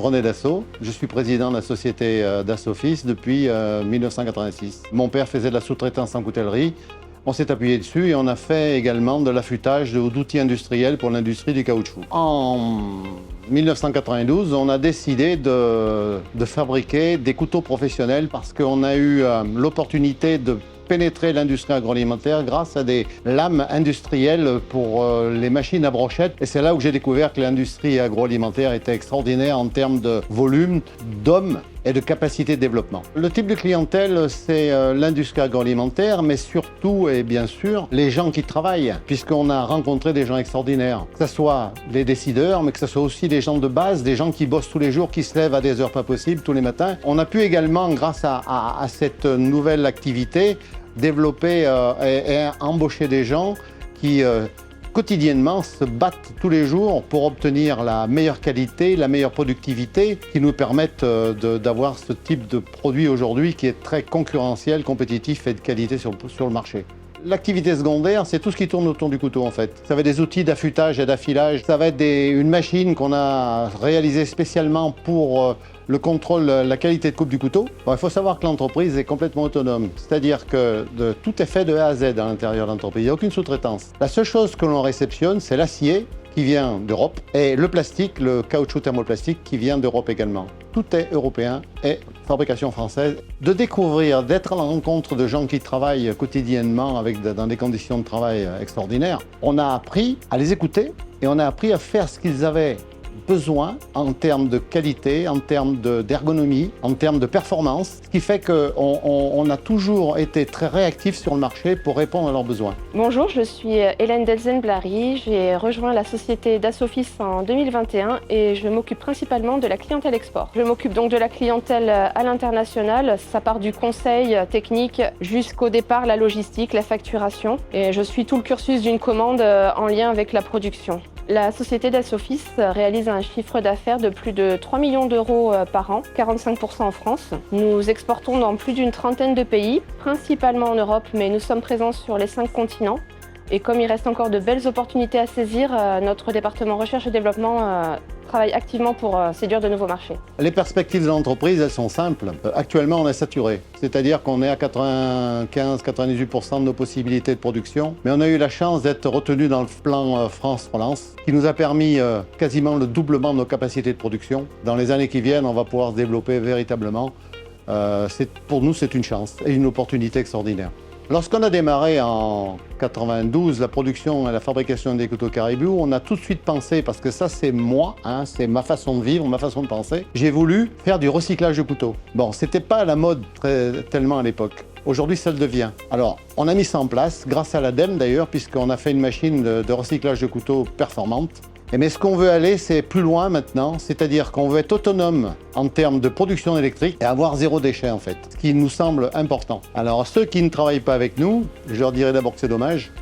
René Dassault, je suis président de la société Dassault-Fils depuis 1986. Mon père faisait de la sous-traitance en coutellerie, on s'est appuyé dessus et on a fait également de l'affûtage d'outils industriels pour l'industrie du caoutchouc. En 1992, on a décidé de fabriquer des couteaux professionnels parce qu'on a eu l'opportunité de pénétrer l'industrie agroalimentaire grâce à des lames industrielles pour les machines à brochettes. Et c'est là où j'ai découvert que l'industrie agroalimentaire était extraordinaire en termes de volume, d'hommes et de capacité de développement. Le type de clientèle, c'est l'industrie agroalimentaire, mais surtout et bien sûr les gens qui travaillent, puisqu'on a rencontré des gens extraordinaires. Que ce soit les décideurs, mais que ce soit aussi des gens de base, des gens qui bossent tous les jours, qui se lèvent à des heures pas possibles tous les matins. On a pu également, grâce à cette nouvelle activité, développer et embaucher des gens qui quotidiennement se battent tous les jours pour obtenir la meilleure qualité, la meilleure productivité qui nous permettent d'avoir ce type de produit aujourd'hui qui est très concurrentiel, compétitif et de qualité sur le marché. L'activité secondaire, c'est tout ce qui tourne autour du couteau en fait. Ça va être des outils d'affûtage et d'affilage, ça va être une machine qu'on a réalisée spécialement pour le contrôle, la qualité de coupe du couteau. Bon, il faut savoir que l'entreprise est complètement autonome, c'est-à-dire que tout est fait de A à Z à l'intérieur de l'entreprise, il n'y a aucune sous-traitance. La seule chose que l'on réceptionne, c'est l'acier qui vient d'Europe et le plastique, le caoutchouc thermoplastique qui vient d'Europe également. Tout est européen et fabrication française. De découvrir, d'être à la rencontre de gens qui travaillent quotidiennement dans des conditions de travail extraordinaires, on a appris à les écouter et on a appris à faire ce qu'ils avaient besoin en termes de qualité, en termes d'ergonomie, en termes de performance, ce qui fait qu'on a toujours été très réactifs sur le marché pour répondre à leurs besoins. Bonjour, je suis Hélène Delzen-Blary, j'ai rejoint la société Dassault-Fils en 2021 et je m'occupe principalement de la clientèle export. Je m'occupe donc de la clientèle à l'international, ça part du conseil technique jusqu'au départ, la logistique, la facturation et je suis tout le cursus d'une commande en lien avec la production. La société Dassault-Fils réalise un chiffre d'affaires de plus de 3 millions d'euros par an, 45% en France. Nous exportons dans plus d'une trentaine de pays, principalement en Europe, mais nous sommes présents sur les 5 continents. Et comme il reste encore de belles opportunités à saisir, notre département recherche et développement travaille activement pour séduire de nouveaux marchés. Les perspectives de l'entreprise, elles sont simples. Actuellement, on est saturé, c'est-à-dire qu'on est à 95-98% de nos possibilités de production. Mais on a eu la chance d'être retenu dans le plan France Relance, qui nous a permis quasiment le doublement de nos capacités de production. Dans les années qui viennent, on va pouvoir se développer véritablement. Pour nous, c'est une chance et une opportunité extraordinaire. Lorsqu'on a démarré en 92 la production et la fabrication des couteaux caribou, on a tout de suite pensé, parce que ça c'est moi, c'est ma façon de vivre, ma façon de penser, j'ai voulu faire du recyclage de couteaux. Bon, c'était pas à la mode tellement à l'époque. Aujourd'hui, ça le devient. Alors, on a mis ça en place, grâce à l'ADEME d'ailleurs, puisqu'on a fait une machine de recyclage de couteaux performante. Mais ce qu'on veut aller, c'est plus loin maintenant, c'est-à-dire qu'on veut être autonome en termes de production électrique et avoir zéro déchet en fait, ce qui nous semble important. Alors ceux qui ne travaillent pas avec nous, je leur dirais d'abord que c'est dommage,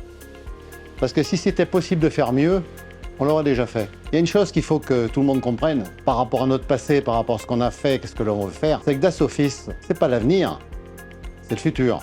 parce que si c'était possible de faire mieux, on l'aurait déjà fait. Il y a une chose qu'il faut que tout le monde comprenne, par rapport à notre passé, par rapport à ce qu'on a fait, qu'est-ce que l'on veut faire, c'est que Dassault-Fils, c'est pas l'avenir, c'est le futur.